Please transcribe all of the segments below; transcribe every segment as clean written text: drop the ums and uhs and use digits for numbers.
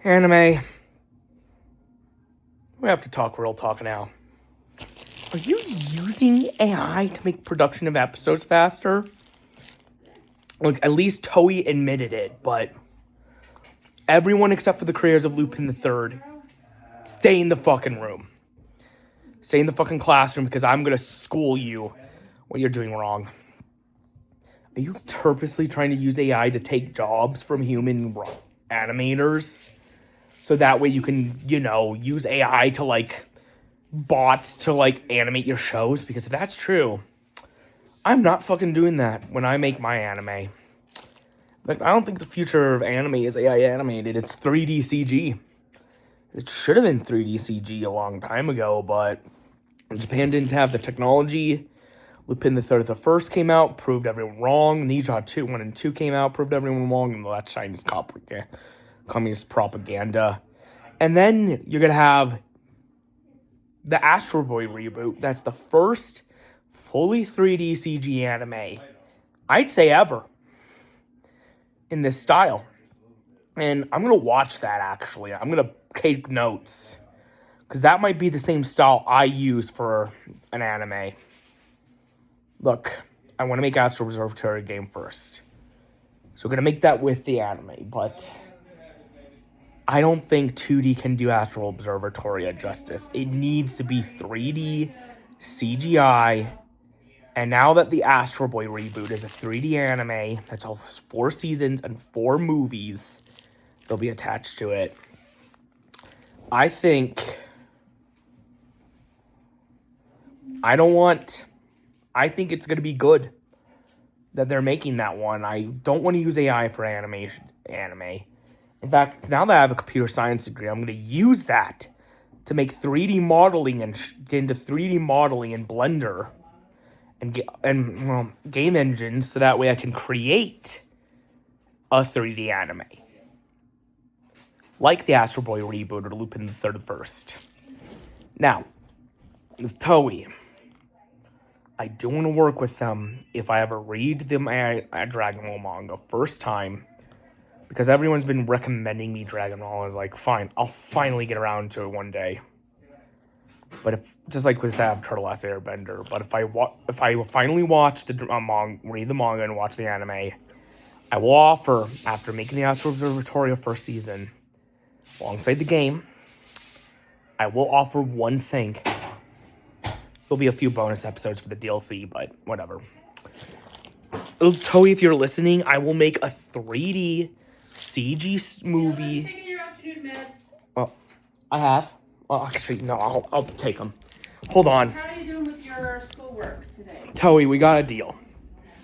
Anime. We have to talk real talk now. Are you using AI to make production of episodes faster? Like, at least Toei admitted it, but everyone except for the creators of Lupin the Third, stay in the fucking room. Stay in the fucking classroom because I'm gonna school you what you're doing wrong. Are you purposely trying to use AI to take jobs from human animators? So that way you can, use AI to, bots to, animate your shows? Because if that's true, I'm not fucking doing that when I make my anime. Like, I don't think the future of anime is AI animated. It's 3D CG. It should have been 3D CG a long time ago, but Japan didn't have the technology. Lupin the Third, the first came out, proved everyone wrong. Ninja 2, 1 and 2 came out, proved everyone wrong. And that's Chinese communist propaganda. And then you're going to have the Astro Boy reboot. That's the first fully 3D CG anime, I'd say ever, in this style. And I'm going to watch that, actually. I'm going to take notes, because that might be the same style I use for an anime. Look, I want to make Astro Observatory game first. So we're going to make that with the anime, but I don't think 2D can do Astro Observatory justice. It needs to be 3D, CGI, and now that the Astro Boy reboot is a 3D anime, that's all 4 seasons and 4 movies they'll be attached to it. I think it's going to be good that they're making that one. I don't want to use AI for anime. In fact, now that I have a computer science degree, I'm going to use that to make 3D modeling and get into 3D modeling in Blender and game engines, so that way I can create a 3D anime. Like the Astro Boy reboot or Lupin the Third first. Now, with Toei, I do want to work with them if I ever read the Dragon Ball manga first time, because everyone's been recommending me Dragon Ball. I was like, fine, I'll finally get around to it one day. But if, just like with that Turtle Last Airbender, but if I finally watch read the manga and watch the anime, I will offer, after making the Astro Observatory first season, alongside the game, I will offer one thing. There'll be a few bonus episodes for the DLC, but whatever. Toei, if you're listening, I will make a 3D CG movie. Have you taken your afternoon meds? Well, I have. Well, actually, no, I'll take them. Hold on. How are you doing with your schoolwork today? Toei, we got a deal.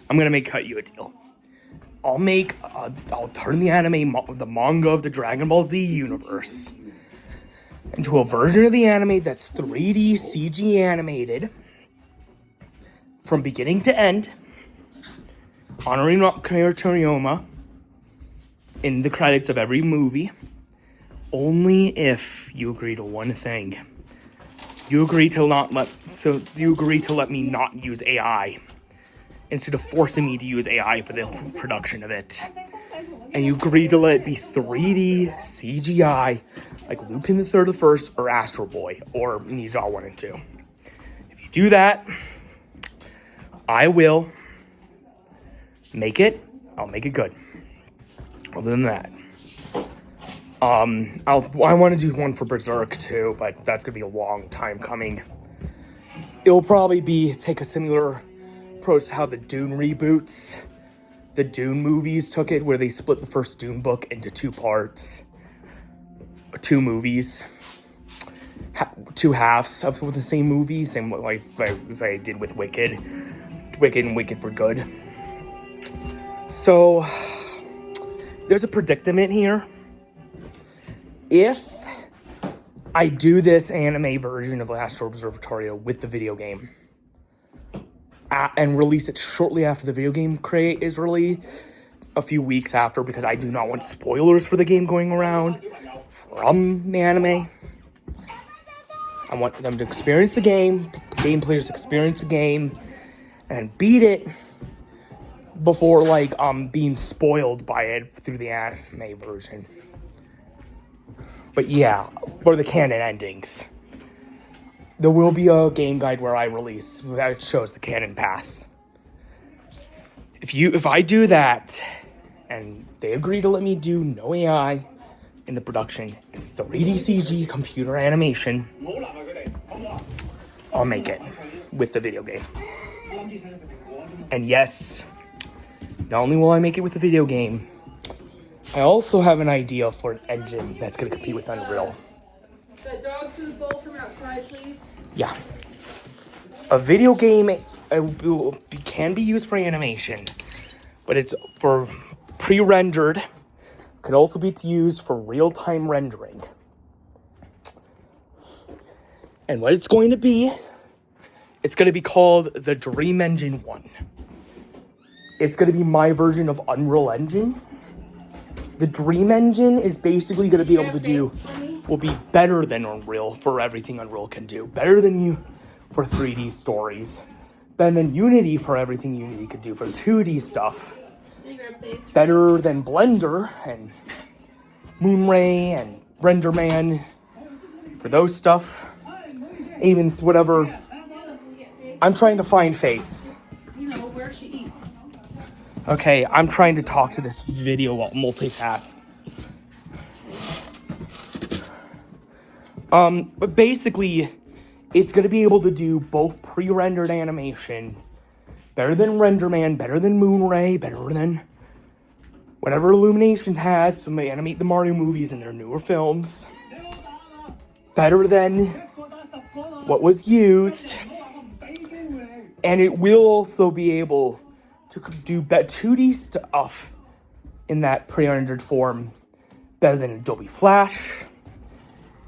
I'm gonna cut you a deal. I'll turn the anime, the manga of the Dragon Ball Z universe into a version of the anime that's 3D CG animated from beginning to end, honoring Akira Toriyama in the credits of every movie, only if you agree to one thing. You agree to let me not use AI instead of forcing me to use AI for the production of it. And you agree to let it be 3D CGI, like Lupin the Third, the First, or Astro Boy, or Ninja 1 and 2. If you do that, I will make it. I'll make it good. Other than that, I want to do one for Berserk too, but that's gonna be a long time coming. It'll probably take a similar approach to how the Dune reboots, the Dune movies took it, where they split the first Dune book into 2 parts, 2 movies, 2 halves of the same movie, same like I did with Wicked and Wicked for Good. So there's a predicament here. If I do this anime version of Astro Observatory with the video game, and release it shortly after the video game is released, a few weeks after, because I do not want spoilers for the game going around from the anime. I want them to experience the game players experience the game, and beat it before being spoiled by it through the anime version. But yeah, for the canon endings. There will be a game guide where I release that shows the canon path. If I do that, and they agree to let me do no AI in the production, 3D CG computer animation, I'll make it with the video game. And yes, not only will I make it with the video game, I also have an idea for an engine that's going to compete with Unreal. The dog food bowl from outside, please. Yeah. A video game can be used for animation, but it's for pre-rendered. Could also be used for real-time rendering. And what it's going to be, it's going to be called the Dream Engine 1. It's going to be my version of Unreal Engine. The Dream Engine is basically going to be able to do, will be better than Unreal for everything Unreal can do. Better than you for 3D stories. Better than Unity for everything Unity could do for 2D stuff. Better than Blender and Moonray and RenderMan for those stuff. Even whatever. I'm trying to find Face. You know, where she eats. Okay, I'm trying to talk to this video while multitask. But basically, it's going to be able to do both pre-rendered animation, better than RenderMan, better than Moonray, better than whatever Illumination has to animate the Mario movies in their newer films, better than what was used, and it will also be able to do 2D stuff in that pre-rendered form better than Adobe Flash.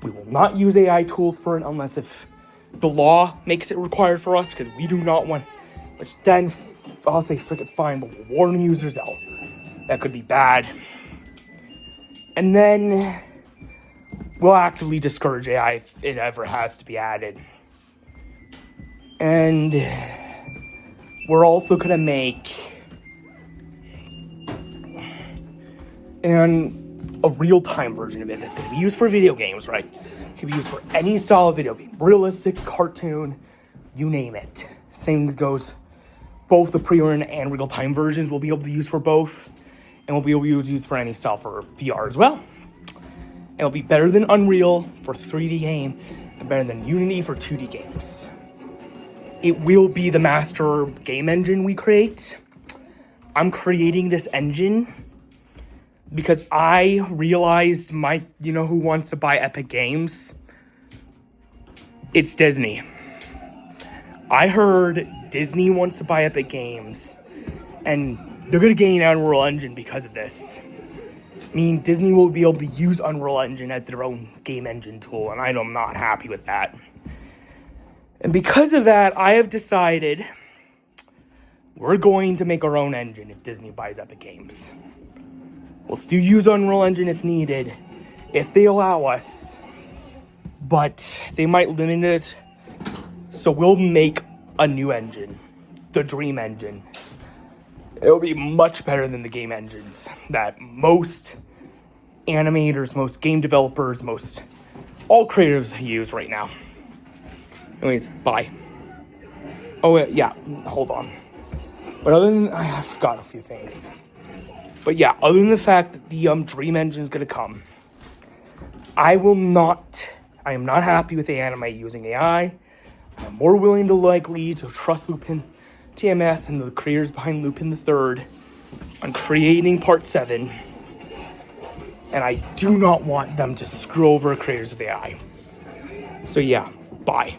We will not use AI tools for it unless if the law makes it required for us, because we do not want, which then I'll say frickin' fine, but we'll warn users out. That could be bad. And then we'll actively discourage AI if it ever has to be added. And we're also gonna make a real-time version of it that's gonna be used for video games, right? It can be used for any style of video game, realistic, cartoon, you name it. Same goes, both the pre-rendered and real-time versions will be able to use for both, and we'll be able to use for any style for VR as well. And it'll be better than Unreal for 3D game, and better than Unity for 2D games. It will be the master game engine we create. I'm creating this engine because I realized you know who wants to buy Epic Games? It's Disney. I heard Disney wants to buy Epic Games, and they're gonna gain Unreal Engine because of this. I mean, Disney will be able to use Unreal Engine as their own game engine tool, and I'm not happy with that. And because of that, I have decided we're going to make our own engine if Disney buys Epic Games. We'll still use Unreal Engine if needed, if they allow us, but they might limit it. So we'll make a new engine, the Dream Engine. It'll be much better than the game engines that most animators, most game developers, all creators use right now. Anyways, bye. Oh, yeah, hold on. But other than, I forgot a few things. But yeah, other than the fact that the Dream Engine is going to come, I am not happy with the anime using AI. I'm more willing to likely to trust LIPYN TMS and the creators behind LIPYN the Third on creating Part 7. And I do not want them to screw over creators of AI. So yeah, bye.